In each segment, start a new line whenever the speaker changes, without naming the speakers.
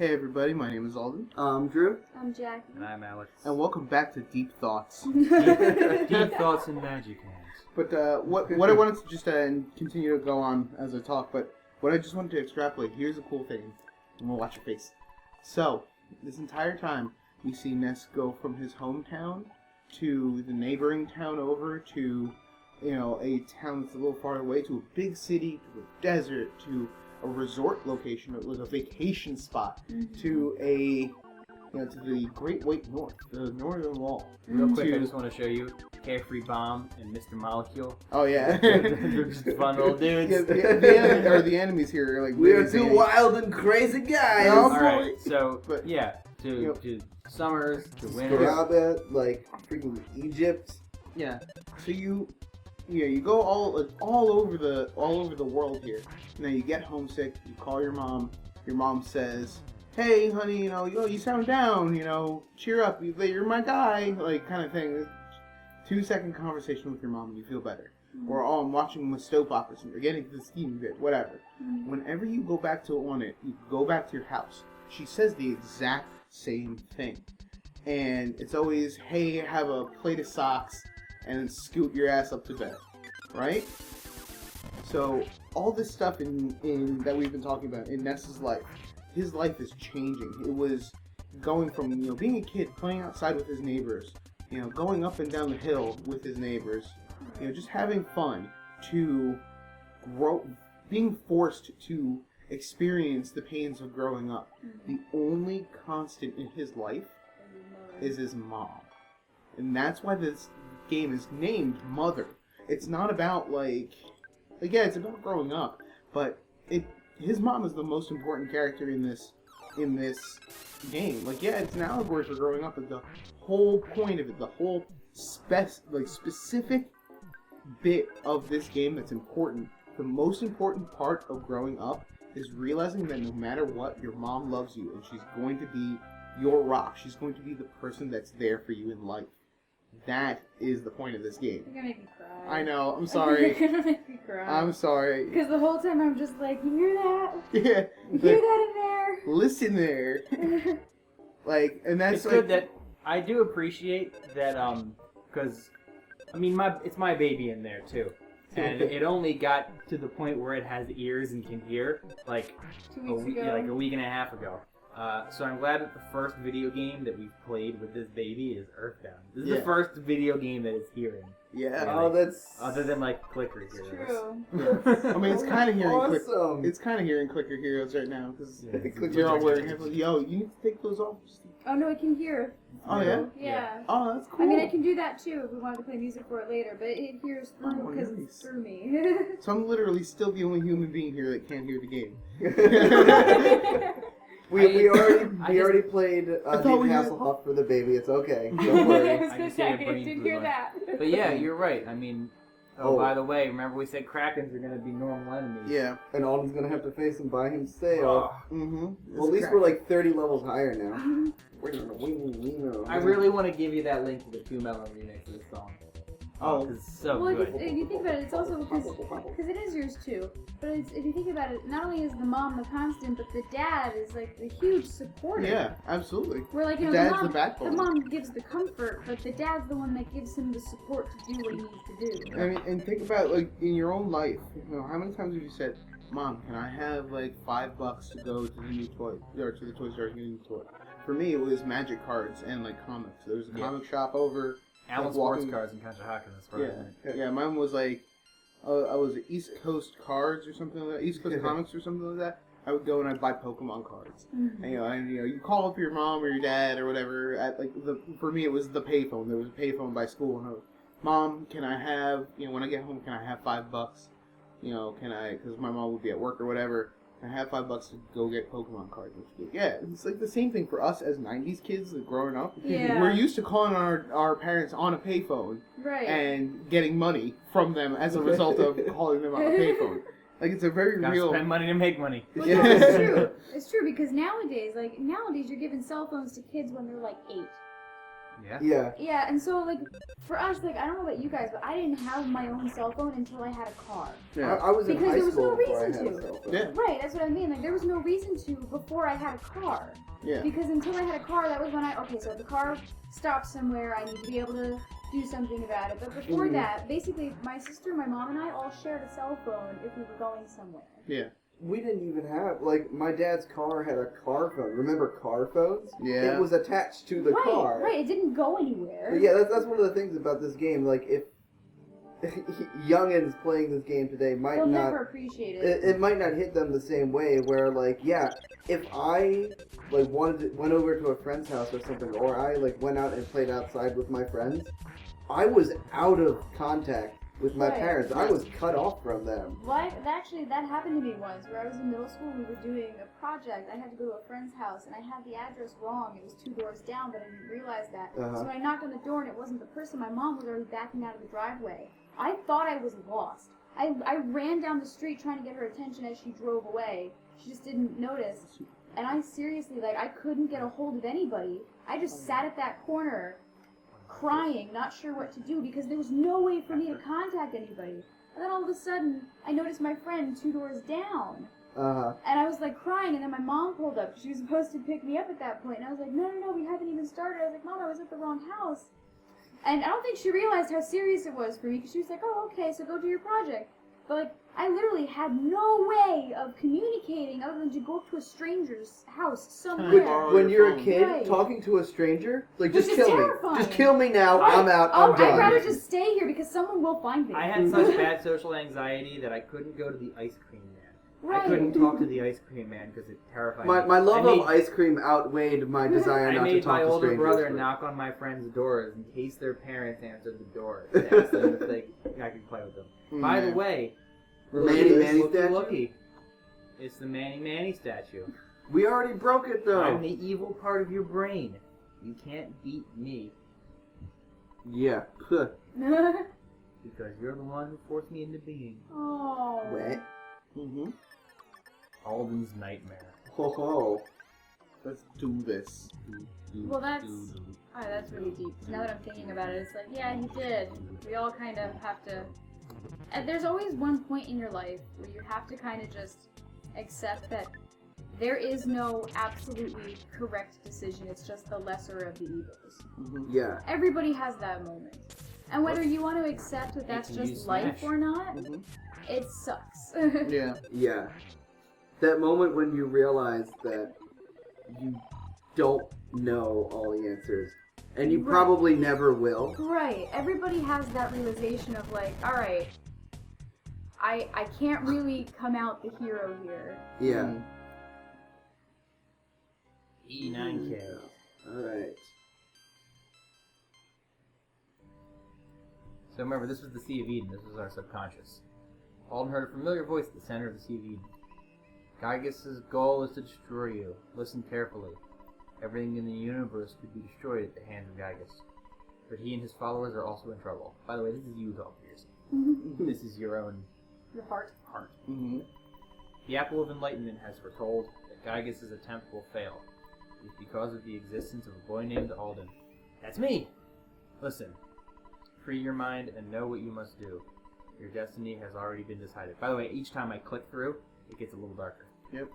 Hey everybody, my name is Alden.
Drew.
I'm Jackie.
And I'm Alex.
And welcome back to Deep Thoughts.
Deep Thoughts and Magic Hands.
But what I wanted to just continue to go on as I talk, but what I just wanted to extrapolate, here's a cool thing. I'm going to watch your face. So, this entire time, we see Ness go from his hometown to the neighboring town over to, a town that's a little far away, to a big city, to a desert, to a resort location. It was a vacation spot, to to the Great White North, the Northern Wall.
Real quick, I just want to show you Carefree Bomb and Mr. Molecule.
Oh yeah,
They're just fun little dudes.
The enemies here are like
We are two wild and crazy guys.
No,
Alright, so
But,
to summers, to winters.
Scrabble, like freaking Egypt.
Yeah. So you go all over the world here. Now you get homesick. You call your mom. Your mom says, "Hey, honey, you sound down. Cheer up. You're my guy." Like kind of thing. 2-second conversation with your mom, and you feel better. Or I'm watching a soap opera, and you're getting to the scheme bit, whatever. Whenever you go back to you go back to your house. She says the exact same thing, and it's always, "Hey, have a plate of socks." And then scoot your ass up to bed, right? So all this stuff in that we've been talking about in Ness's life, his life is changing. It was going from being a kid playing outside with his neighbors, going up and down the hill with his neighbors, just having fun, to being forced to experience the pains of growing up. The only constant in his life is his mom, and that's why this game is named Mother. It's not about it's about growing up, but his mom is the most important character in this game. It's an allegory for growing up, but the whole point of it, the whole specific bit of this game that's important, the most important part of growing up is realizing that no matter what, your mom loves you, and she's going to be your rock. She's going to be the person that's there for you in life. That is the point of this game.
You're gonna make me cry.
I know, I'm sorry.
You're gonna make me cry.
I'm sorry.
Because the whole time I'm just like, you hear that?
Yeah.
You hear that in there?
Listen there. And that's
It's good that I do appreciate that, because, it's my baby in there, too. And it only got to the point where it has ears and can hear,
2 weeks ago.
a week and a half ago. So I'm glad that the first video game that we've played with this baby is Earthbound. This is the first video game that it's hearing.
Yeah.
That's
other than Clicker
It's
Heroes.
true.
It's kind of hearing
awesome.
It's kind of hearing Clicker Heroes right now because
Clicker
you're all wearing headphones. Yo, you need to take those off.
Oh no, it can hear.
Oh yeah.
Yeah.
Oh, that's cool.
I can do that too if we wanted to play music for it later, but it hears through because it's through me.
So I'm literally still the only human being here that can't hear the game.
We already played Deep Hasselhoff for the baby. It's okay. Don't worry.
I was gonna say, I didn't hear that.
But yeah, you're right. By the way, remember we said Krakens are going to be normal enemies.
Yeah.
And Alden's gonna have to face him by himself.
Mm-hmm.
Well, at least we're 30 levels higher now.
I really want to give you that link to the 2 Melon remix of the song.
Oh,
because it's so
Well,
good.
if you think about it, it's also because it is yours too. But if you think about it, not only is the mom the constant, but the dad is the huge supporter.
Yeah, absolutely.
Where
the dad's the
the
backbone.
mom gives the comfort, but the dad's the one that gives him the support to do what he needs to do.
And think about in your own life. How many times have you said, "Mom, can I have $5 to go to the new toy or to the toy store to get a new toy?" For me, it was magic cards and comics. There was a comic shop over.
Alan Sports Cards in Conshohocken, that's right.
Yeah, mine was I was at East Coast Cards or something like that, East Coast Comics or something like that. I would go and I'd buy Pokemon cards.
Mm-hmm.
And, you call up your mom or your dad or whatever at for me it was the payphone. There was a payphone by school, and I was, "Mom, can I have when I get home, can I have $5? Can I? Because my mom would be at work or whatever. I have $5 to go get Pokemon cards." Yeah, it's the same thing for us as '90s kids growing up.
Yeah.
We're used to calling our parents on a payphone
Right.
and getting money from them as a result of calling them on a payphone. It's a very real.
Spend money to make money.
Well, no, it's true. It's true because nowadays you're giving cell phones to kids when they're 8.
Yeah.
Yeah.
Yeah, and so like for us, like I don't know about you guys, but I didn't have my own cell phone until I had a car.
Yeah.
I was in
Because
high
there was
school
no
before I
reason
had a
to.
cell phone.
Yeah.
Right, that's what I mean. Like there was no reason to before I had a car.
Yeah.
Because until I had a car, that was when so if the car stops somewhere, I need to be able to do something about it. But before that, basically my sister, my mom, and I all shared a cell phone if we were going somewhere.
Yeah.
We didn't even have, like, my dad's car had a car phone. Remember car phones?
Yeah.
It was attached to the car.
Right, it didn't go anywhere.
But yeah, that's one of the things about this game. Like, if youngins playing this game today might
They'll
not...
never appreciate it.
It might not hit them the same way, where, like, yeah, if I, like, went over to a friend's house or something, or I, like, went out and played outside with my friends, I was out of contact with my
Right.
parents. I was cut off from them.
Well, that happened to me once, where I was in middle school, we were doing a project, I had to go to a friend's house, and I had the address wrong, it was 2 doors down, but I didn't realize that.
Uh-huh.
So when I knocked on the door and it wasn't the person, my mom was already backing out of the driveway. I thought I was lost. I ran down the street trying to get her attention as she drove away. She just didn't notice. And I seriously, like, I couldn't get a hold of anybody. I just sat at that corner, crying, not sure what to do, because there was no way for me to contact anybody. And then all of a sudden, I noticed my friend 2 doors down.
Uh-huh.
And I was, like, crying, and then my mom pulled up. She was supposed to pick me up at that point. And I was like, no, we haven't even started. I was like, Mom, I was at the wrong house. And I don't think she realized how serious it was for me, because she was like, oh, okay, so go do your project. But, like, I literally had no way of communicating other than to go up to a stranger's house somewhere.
When you're a kid,
Right.
talking to a stranger, like,
Which
just
is
kill
terrifying.
me. Just kill me now. I'm out. I'm
I'd
done.
rather just stay here because someone will find me.
I had such bad social anxiety that I couldn't go to the ice cream man.
Right.
I couldn't talk to the ice cream man because it terrified me.
My love
I
of
made-
ice cream outweighed my desire
I
not to
made
talk
my
to
older
strangers.
brother knock on my friends' doors in case their parents answered the door to ask them if I could play with them. By the way,
Manny Manny statue?
looky. It's the Manny Manny statue.
We already broke it though.
I'm the evil part of your brain. You can't beat me
Yeah.
because you're the one who forced me into being.
Oh.
Wet.
Mm-hmm.
Alden's nightmare.
Ho ho.
Let's do this.
Well, that's really deep. Now that I'm thinking about it, it's like, yeah, he did. We all kind of have to. And there's always one point in your life where you have to kind of just accept that there is no absolutely correct decision. It's just the lesser of the evils.
Mm-hmm.
Yeah.
Everybody has that moment. And whether you want to accept that that's
Can you
just life
smash?
or not,
Mm-hmm.
it sucks.
Yeah.
Yeah. That moment when you realize that you don't know all the answers. And you
Right.
probably never will.
Right. Everybody has that realization of like, alright, I can't really come out the hero here.
Yeah.
E9K.
Alright.
So remember, this was the Sea of Eden. This was our subconscious. Alden heard a familiar voice at the center of the Sea of Eden. Gygas's goal is to destroy you. Listen carefully. Everything in the universe could be destroyed at the hands of Gygas. But he and his followers are also in trouble. By the way, this is you, Valkyries. This is your own
Your heart.
heart.
Mm-hmm.
The Apple of Enlightenment has foretold that Gygas's attempt will fail. It's because of the existence of a boy named Alden. That's me! Listen. Free your mind and know what you must do. Your destiny has already been decided. By the way, each time I click through, it gets a little darker.
Yep.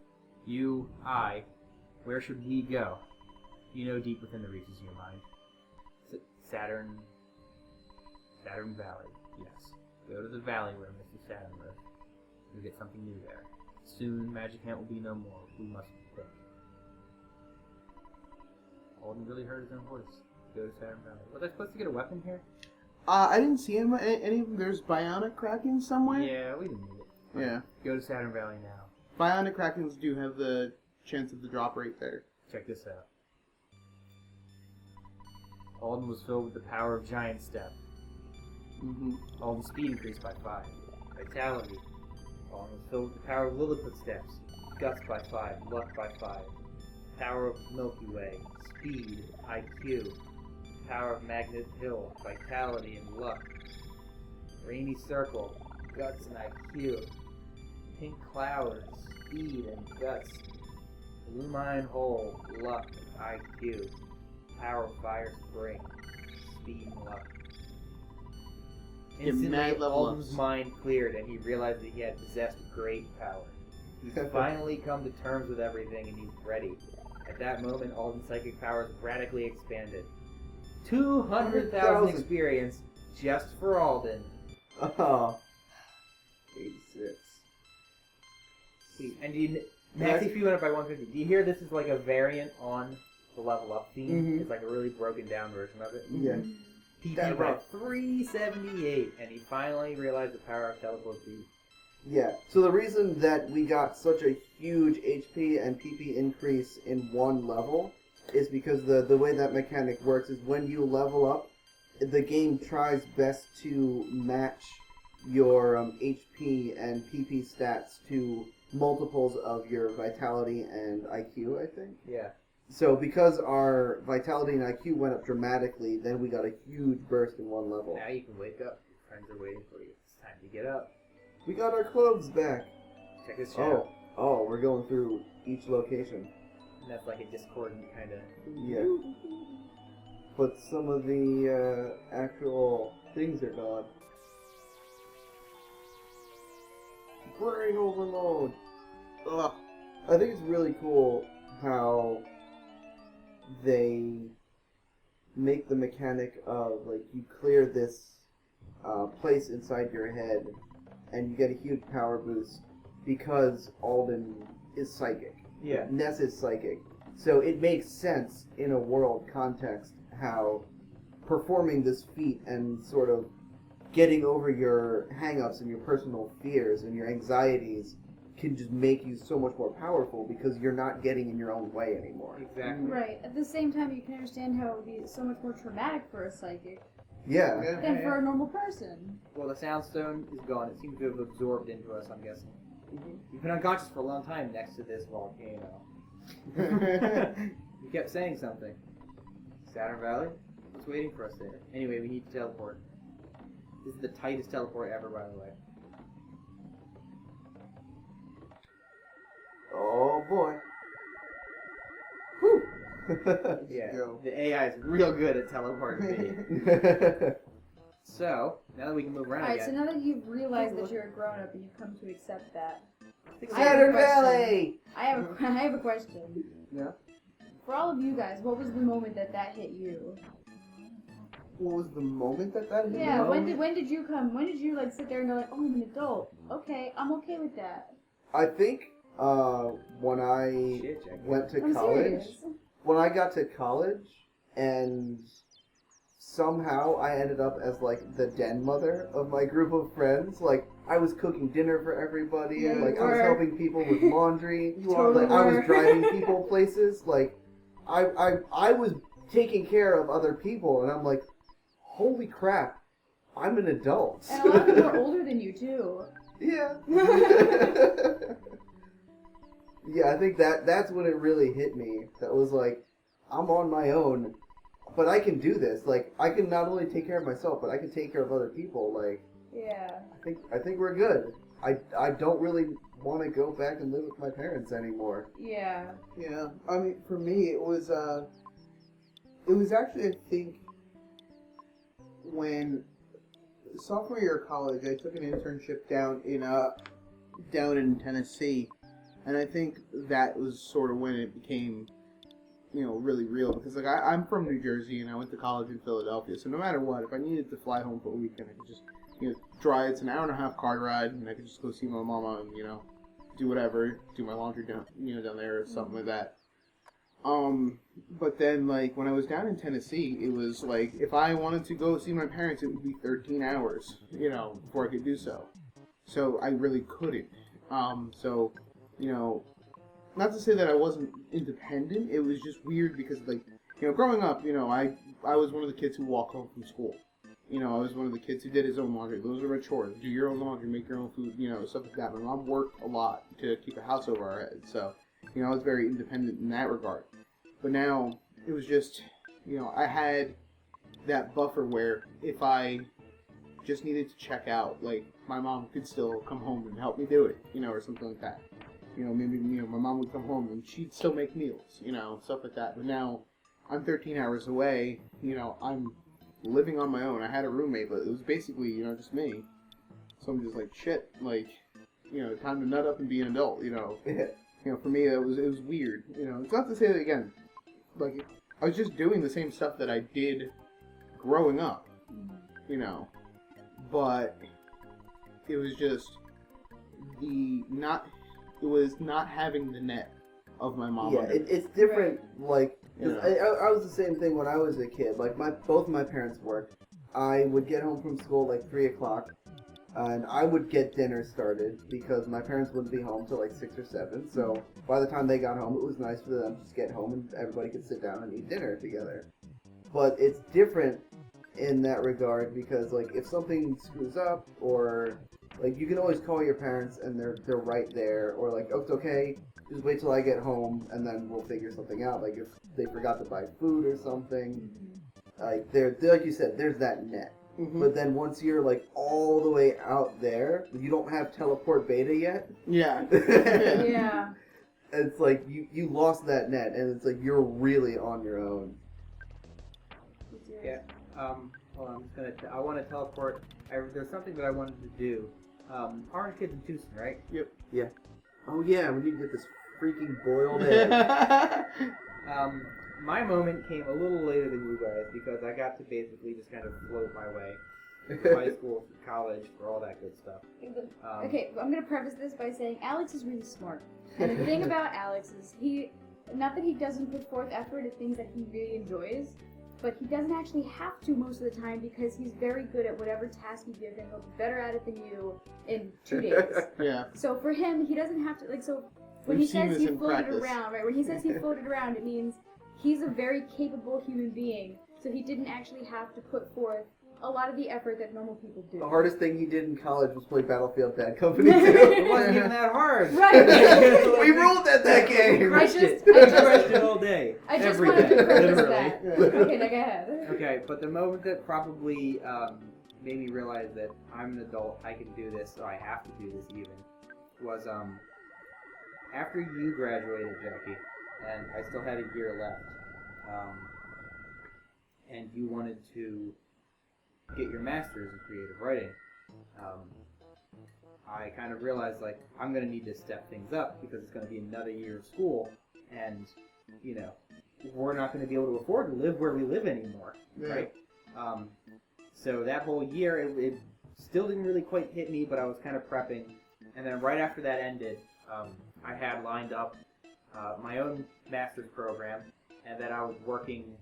You, I, where should we go? You know deep within the reaches of your mind. Saturn Valley, yes. Go to the valley where Mr. Saturn lives. You'll get something new there. Soon, Magic Hand will be no more. We must be quick. Alden really heard his own voice. Go to Saturn Valley. Was I supposed to get a weapon here?
I didn't see him. Any of them? There's bionic krakens somewhere.
Yeah, we didn't need it.
Yeah.
Go to Saturn Valley now.
Bionic krakens do have the chance of the drop rate there.
Check this out. Alden was filled with the power of Giant Step.
Mm-hmm.
Alden's speed increased by 5. Vitality. Alden was filled with the power of Lilliput Steps. Guts by 5. Luck by 5. Power of Milky Way. Speed. IQ. Power of Magnet Hill. Vitality and luck. Rainy Circle. Guts and IQ. Pink Cloud. Speed and guts. Blue Mine Hole. Luck and IQ. Power of fire, spring, speed, and luck.
Get
Instantly,
mad level
Alden's
ups.
mind cleared and he realized that he had possessed great power. He's finally come to terms with everything and he's ready. At that moment, Alden's psychic powers radically expanded. 200,000 experience just for Alden.
Oh. 86.
And Max HP went up by 150. Do you hear this is like a variant on the level up theme?
Mhm.
It's like a really broken down version of it.
Yeah.
PP
That
went
right.
378, and he finally realized the power of teleport speed.
Yeah. So the reason that we got such a huge HP and PP increase in one level is because the way that mechanic works is when you level up, the game tries best to match your HP and PP stats to multiples of your vitality and IQ, I think.
Yeah.
So because our vitality and IQ went up dramatically, then we got a huge burst in one level.
Now you can wake up. Your friends are waiting for you. It's time to get up.
We got our clothes back.
Check this shit out.
Oh, we're going through each location.
And that's like a discordant kind of...
Yeah. But some of the actual things are gone. Brain overload.
Ugh.
I think it's really cool how they make the mechanic of, like, you clear this place inside your head and you get a huge power boost because Alden is psychic.
Yeah.
Ness is psychic. So it makes sense in a world context how performing this feat and sort of getting over your hang-ups and your personal fears and your anxieties can just make you so much more powerful because you're not getting in your own way anymore.
Exactly.
Right. At the same time, you can understand how it would be so much more traumatic for a psychic
Yeah.
than for a normal person.
Well, the sound stone is gone. It seems to have absorbed into us, I'm guessing. You've been unconscious for a long time next to this volcano. You kept saying something. Saturn Valley? What's waiting for us there? Anyway, we need to teleport. This is the tightest teleport ever, by the way.
Oh boy. Whew.
Yeah,
go.
the AI is real good at teleporting me. So, now that we can move around
Alright, so
again.
now that you've realized that you're a grown-up and you've come to accept that,
Saturn Valley!
I have a question.
Yeah.
For all of you guys, what was the moment that hit you?
What was the moment that hit
Yeah,
me?
when did you come? When did you like sit there and go like, oh, I'm an adult. Okay, I'm okay with that.
I think when I
Shit, Jack.
went to
I'm
college,
serious.
when I got to college, and somehow I ended up as like the den mother of my group of friends. Like I was cooking dinner for everybody,
Yeah,
and
you
like I was
were.
helping people with laundry.
Totally
Like I was
were.
driving people places. Like I was taking care of other people, and I'm like, holy crap, I'm an adult.
And a lot of people are older than you too.
Yeah. Yeah, I think that's when it really hit me. That was like, I'm on my own, but I can do this. Like, I can not only take care of myself, but I can take care of other people. Like,
Yeah.
I think we're good. I don't really want to go back and live with my parents anymore.
Yeah.
Yeah, I mean, for me, it was actually, I think, when sophomore year of college, I took an internship down in Tennessee, and I think that was sort of when it became, really real, because, like, I'm from New Jersey, and I went to college in Philadelphia, so no matter what, if I needed to fly home for a weekend, I could just, drive. It's an hour and a half car ride, and I could just go see my mama and, do whatever, do my laundry down there or something like that. But then, like, when I was down in Tennessee, it was like, if I wanted to go see my parents, it would be 13 hours, before I could do so. So I really couldn't. So, not to say that I wasn't independent, it was just weird because, like, growing up, I was one of the kids who walked home from school. I was one of the kids who did his own laundry. Those are my chores. Do your own laundry, make your own food, stuff like that. My mom worked a lot to keep a house over our heads, so, I was very independent in that regard. But now, it was just, I had that buffer where if I just needed to check out, like, my mom could still come home and help me do it, or something like that. Maybe, my mom would come home and she'd still make meals, stuff like that. But now, I'm 13 hours away. I'm living on my own. I had a roommate, but it was basically, just me. So I'm just like, shit, like, time to nut up and be an adult, For me, it was weird, It's not to say that, again, like, I was just doing the same stuff that I did growing up, But it was just it was not having the net of my mom.
Yeah, it's different, like, 'cause I was the same thing when I was a kid. Like, both my parents worked. I would get home from school like 3 o'clock, and I would get dinner started because my parents wouldn't be home till like 6 or 7. So by the time they got home, it was nice for them to just get home and everybody could sit down and eat dinner together. But it's different in that regard because, like, if something screws up, or like, you can always call your parents and they're right there, or like, oh, it's okay, just wait till I get home and then we'll figure something out. Like, if they forgot to buy food or something, like, they're like you said, there's that net.
Mm-hmm.
But then once you're like all the way out there, you don't have teleport beta yet.
Yeah.
Yeah.
It's like you lost that net, and it's like you're really on your own.
Yeah. Hold on, I want to teleport. There's something that I wanted to do. Orange Kids in Tucson, right?
Yep.
Yeah. Oh yeah, we need to get this freaking boiled egg.
My moment came a little later than you guys because I got to basically just kind of float my way through high school, through college, for all that good stuff.
Okay, I'm going to preface this by saying Alex is really smart. And the thing about Alex is not that he doesn't put forth effort at things that he really enjoys, but he doesn't actually have to most of the time because he's very good at whatever task you give him. He'll be better at it than you in 2 days.
Yeah.
So for him, he doesn't have to, like, so when
We've
he
seen
says
this
he
in
floated
practice.
around, right, when he says he floated around, it means he's a very capable human being, so he didn't actually have to put forth a lot of the effort that normal people do.
The hardest thing he did in college was play Battlefield Bad Company 2.
It wasn't even that hard.
Right.
We ruled at that game.
I
Crushed
just
it all day.
I just
Every
wanted
day,
to preface
literally.
that. Okay, now go ahead.
Okay, but the moment that probably made me realize that I'm an adult, I can do this, so I have to do this even, was after you graduated, Jackie, and I still had a year left, and you wanted to get your master's in creative writing, I kind of realized, like, I'm going to need to step things up because it's going to be another year of school, and, we're not going to be able to afford to live where we live anymore, right? So that whole year, it still didn't really quite hit me, but I was kind of prepping, and then right after that ended, I had lined up my own master's program, and then I was working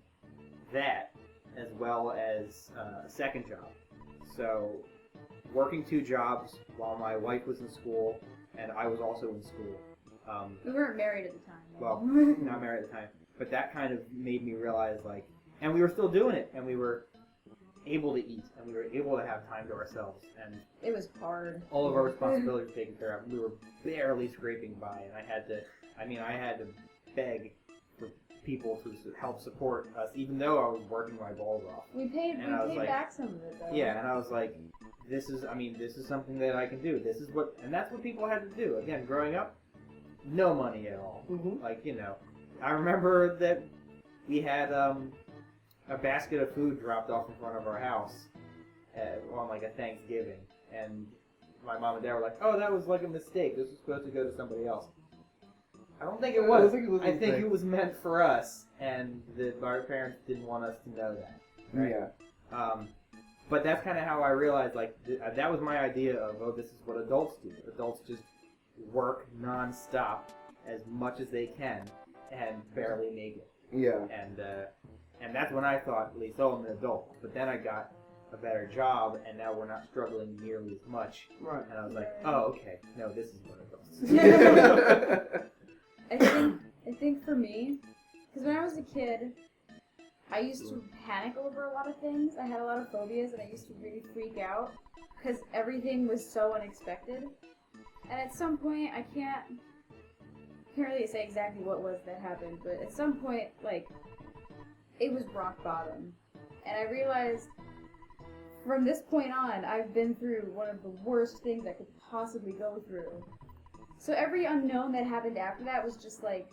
that as well as a second job. So working 2 jobs while my wife was in school and I was also in school.
We weren't married at the time.
Well, not married at the time, but that kind of made me realize, like, and we were still doing it, and we were able to eat, and we were able to have time to ourselves, and
It was hard.
all of our responsibilities taken care of. We were barely scraping by, and I had to beg for people to help support us, even though I was working my balls off.
We paid
like-
back some of it though.
Yeah, and I was like, this is something that I can do. And that's what people had to do. Again, growing up, no money at all.
Mhm.
Like, I remember that we had a basket of food dropped off in front of our house on like a Thanksgiving, and my mom and dad were like, "Oh, that was like a mistake. This was supposed to go to somebody else." I don't think it was. I think it was meant for us, and our parents didn't want us to know that. Right?
Yeah.
But that's kind of how I realized, like, that was my idea of, oh, this is what adults do. Adults just work non-stop as much as they can and barely make it.
Yeah.
And that's when I thought, at least, oh, I'm an adult. But then I got a better job, and now we're not struggling nearly as much.
Right.
And I was like, oh, okay, no, this is what adults do.
I think for me, because when I was a kid, I used to panic over a lot of things. I had a lot of phobias, and I used to really freak out because everything was so unexpected. And at some point, I can't really say exactly what was that happened, but at some point, like, it was rock bottom. And I realized from this point on, I've been through one of the worst things I could possibly go through. So every unknown that happened after that was just like,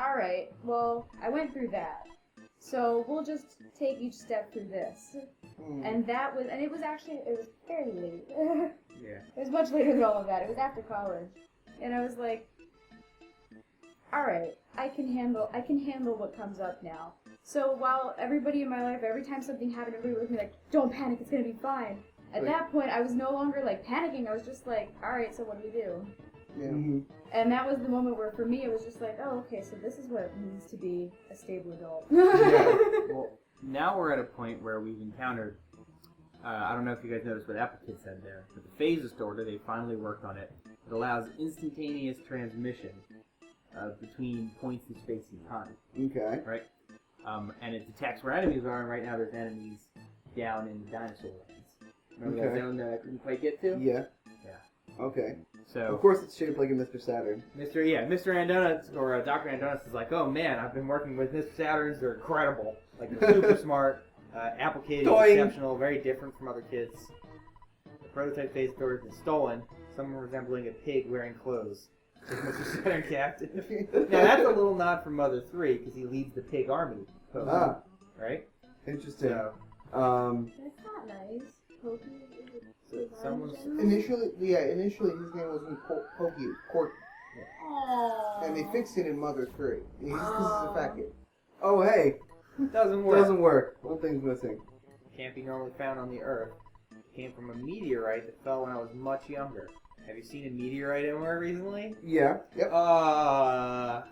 alright, well, I went through that. So we'll just take each step through this.
Mm.
And it was fairly late.
Yeah.
It was much later than all of that. It was after college. And I was like, alright, I can handle what comes up now. So while everybody in my life, every time something happened, everybody would be like, don't panic, it's gonna be fine. At that point, I was no longer like panicking, I was just like, alright, so what do we do?
Yeah.
Mm-hmm.
And that was the moment where, for me, it was just like, oh, okay, so this is what it means to be a stable adult.
Yeah. Well, now we're at a point where we've encountered, I don't know if you guys noticed what Apple Kid said there, but the phase distorter, they finally worked on it. It allows instantaneous transmission between points in space and time,
Okay.
right? And it detects where enemies are, and right now there's enemies down in the dinosaur lands. Remember that zone that I couldn't quite get to?
Yeah.
Yeah.
Okay.
So,
Of course, it's shaped like a Mr. Saturn.
Mr. Andonuts, or Dr. Andonuts is like, oh man, I've been working with Mr. Saturns, they're incredible. Like, they're super smart. Apple Kid is
Doing.
exceptional, very different from other kids. The prototype phase door has been stolen, someone resembling a pig wearing clothes. Is Mr. Saturn captive? Now that's a little nod from Mother 3, because he leads the pig army.
Ah.
Right?
Interesting.
So,
That's not nice. Pokey is
someone's...
Initially his name wasn't Pokey, Corky.
Aww.
And they fixed it in Mother 3. This is a fat kid.
Oh, hey.
Doesn't work.
Doesn't work. One thing's missing.
Can't be normally found on the Earth. It came from a meteorite that fell when I was much younger. Have you seen a meteorite anywhere recently?
Yeah.
Yep.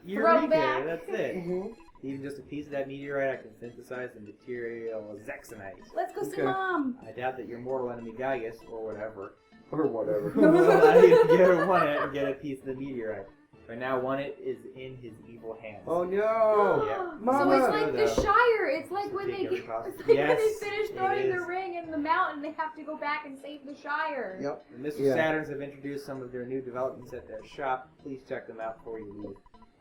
Eureka,
Throwback.
that's it.
Mm-hmm.
Even just a piece of that meteorite, I can synthesize the material zexanite.
Let's go see
Okay.
Mom.
I doubt that your mortal enemy Gaius, or whatever,
Or whatever.
will allow you to get one it and get a piece of the meteorite. Right now, one it is in his evil hands.
Oh, no.
Yeah.
So
Mama.
it's like the Shire. It's like when they
Take every
get,
possible-
it's like
Yes,
when they finish
it
throwing the
is.
ring in the mountain, they have to go back and save the Shire.
Yep.
And Mr.
Yeah.
Saturns have introduced some of their new developments at their shop. Please check them out before you leave.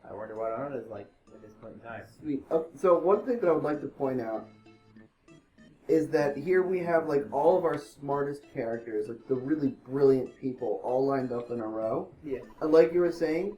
I wonder what Owner is like at this point in time.
Sweet. So one thing that I would like to point out is that here we have like all of our smartest characters, like the really brilliant people, all lined up in a row.
Yeah.
And like you were saying,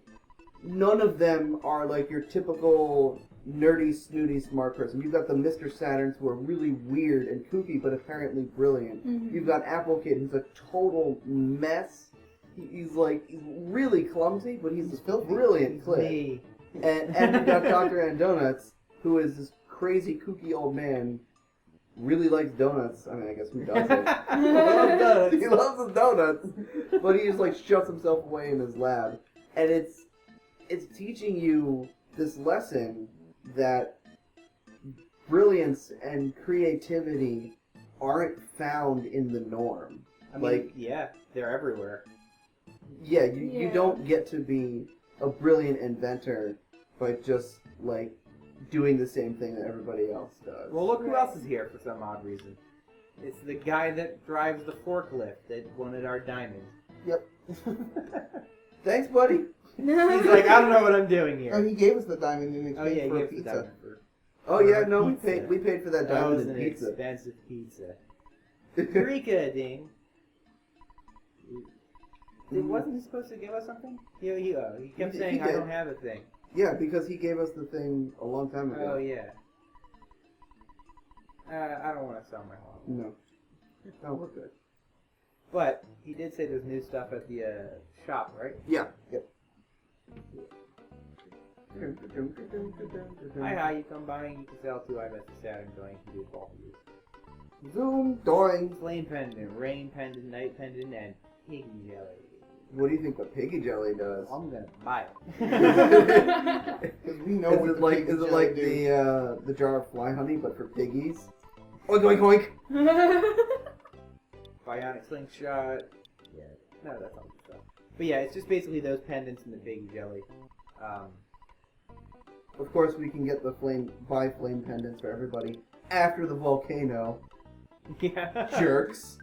none of them are like your typical nerdy, snooty, smart person. You've got the Mr. Saturns who are really weird and kooky, but apparently brilliant.
Mhm.
You've got Apple Kid who's a total mess. He's really clumsy, but he's a
filthy.
brilliant kid.
Me.
And you've got Dr. Andonuts, who is this crazy, kooky old man, really likes donuts. I mean, I guess who doesn't?
donuts.
He loves his donuts, but he just like shuts himself away in his lab. And it's teaching you this lesson that brilliance and creativity aren't found in the norm.
I mean,
Like-
yeah, they're everywhere.
Yeah, you
Yeah.
don't get to be a brilliant inventor by just like doing the same thing that everybody else does.
Well, look who
Right.
else is here for some odd reason. It's the guy that drives the forklift that wanted our diamond.
Yep.
Thanks, buddy.
He's like, I don't know what I'm doing
Oh,
here.
he gave us the diamond in
Oh
exchange
yeah, he
for a
gave us the
pizza.
diamond for.
Oh yeah,
for
no, we
pizza.
paid for that
That
diamond
was
and
an
pizza.
expensive pizza. Eureka, ding. Wasn't he supposed to give us something? He kept
He
saying, I
did.
don't have a thing.
Yeah, because he gave us the thing a long time ago.
Oh, yeah. I don't want to sell my home.
No. Oh, we're good.
But he did say there's new stuff at the shop, right?
Yeah.
Yep.
Hi, you come by and you can sell too. I bet the Saturn going to do all for you.
Zoom, doing.
Flame pendant, rain pendant, night pendant, and piggy jelly.
What do you think the piggy jelly does?
I'm gonna buy it.
Because we know
Is
what
it
the
like
piggy
is it
jelly
like
do.
the jar of fly honey but for piggies? Oink oink oink.
Bionic slingshot. Yeah, no, that's not the stuff. But yeah, it's just basically those pendants and the piggy jelly.
Of course, we can get the flame pendants for everybody after the volcano.
Yeah.
Jerks.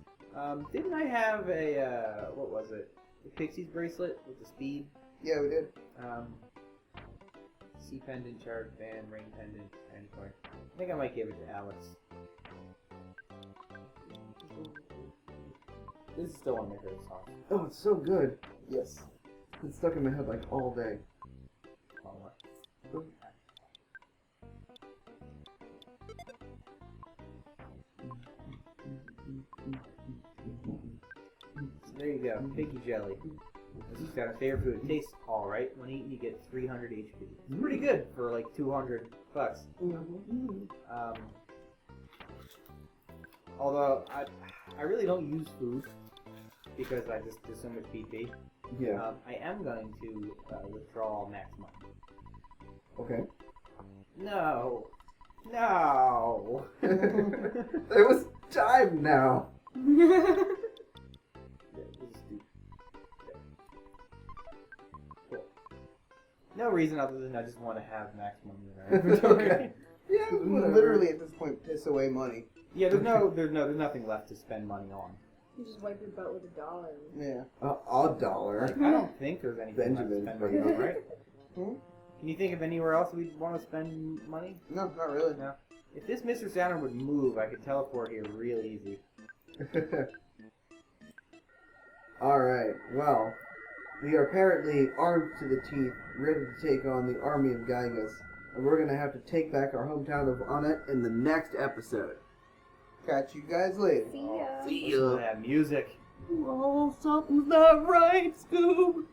Didn't I have a what was it? The Pixie's bracelet with the speed.
Yeah, we did.
Sea pendant, charge band, ring pendant, and coin. I think I might give it to Alex. This is still one of my favorite songs.
Oh, it's so good.
Yes.
It's stuck in my head like all day.
you go. Piggy jelly. This is got a favorite food. It tastes alright. When eaten, you get 300 HP. It's pretty good for like $200. Although I really don't use food because there's so much BP.
Yeah.
I am going to withdraw max money.
Okay.
No.
It was time now.
Yeah, this is stupid. Cool. No reason other than I just want to have max money in our inventory.
Okay. Yeah, whatever.
Literally at this point, piss away money.
Yeah, there's nothing left to spend money on.
You just wipe your butt with $1.
Yeah.
$1.
Like, I don't think there's anything
Benjamin.
left to spend money on, right?
Hmm?
Can you think of anywhere else we'd want to spend money?
No, not really.
No. If this Mr. Saturn would move, I could teleport here real easy.
Alright, well, we are apparently armed to the teeth, ready to take on the army of Gygas, and we're gonna have to take back our hometown of Onett in the next episode.
Catch you guys later.
See ya.
See
Listen to that music.
Oh, something's not right, Scoob!